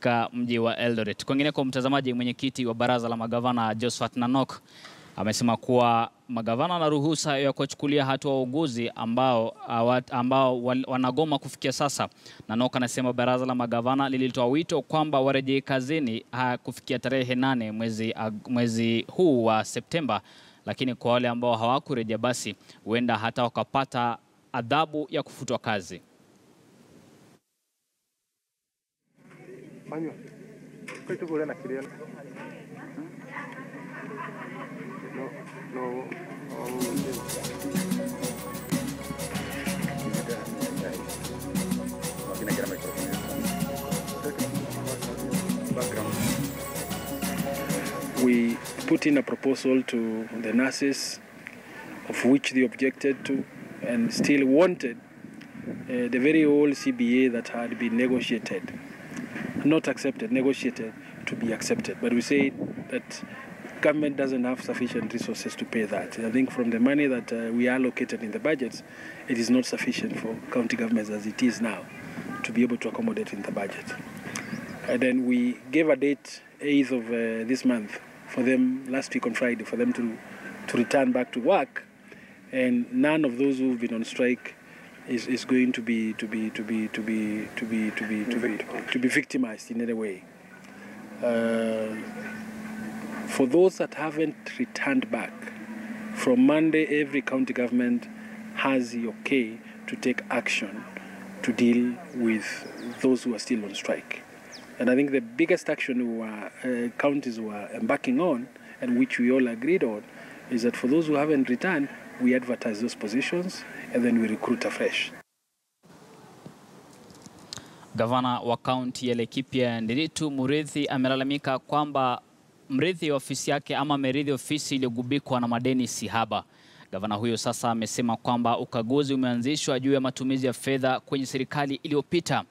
katika mji wa Eldoret. Kwingine kwa mtazamaji, mwenyekiti wa baraza la magavana Josephat Nanok amesema kuwa magavana na ruhusa ya kuchukulia hatua wauguzi ambao wanagoma kufikia sasa. Nanok anasema baraza la magavana lilitoa wito kwamba warejee kazini kufikia tarehe 8 mwezi huu wa Septemba, lakini kwa wale ambao hawakurejea basi huenda hata wakapata adhabu ya kufutwa kazi. We put in a proposal to the nurses, of which they objected to and still wanted the very old CBA that had been negotiated, not accepted, negotiated to be accepted. But we say that government doesn't have sufficient resources to pay that. I think from the money that we allocated in the budgets, it is not sufficient for county governments as it is now to be able to accommodate in the budget. And then we gave a date, 8th of this month, for them last week on Friday, for them to return back to work, and none of those who've been on strike is going to be victimized in any way. For those that haven't returned back, from Monday, every county government has the okay to take action to deal with those who are still on strike. And I think the biggest action counties were embarking on, and which we all agreed on, is that for those who haven't returned, we advertise those positions and then we recruit afresh. Gavana wa kaunti ya Laikipia Nderitu Muriithi amelalamika kwamba mrithi ofisi yake ama merithi ofisi iliyogubikwa na madeni si haba. Gavana huyo sasa amesema kwamba ukaguzi umeanzishwa juu ya matumizi ya fedha kwenye serikali iliyopita.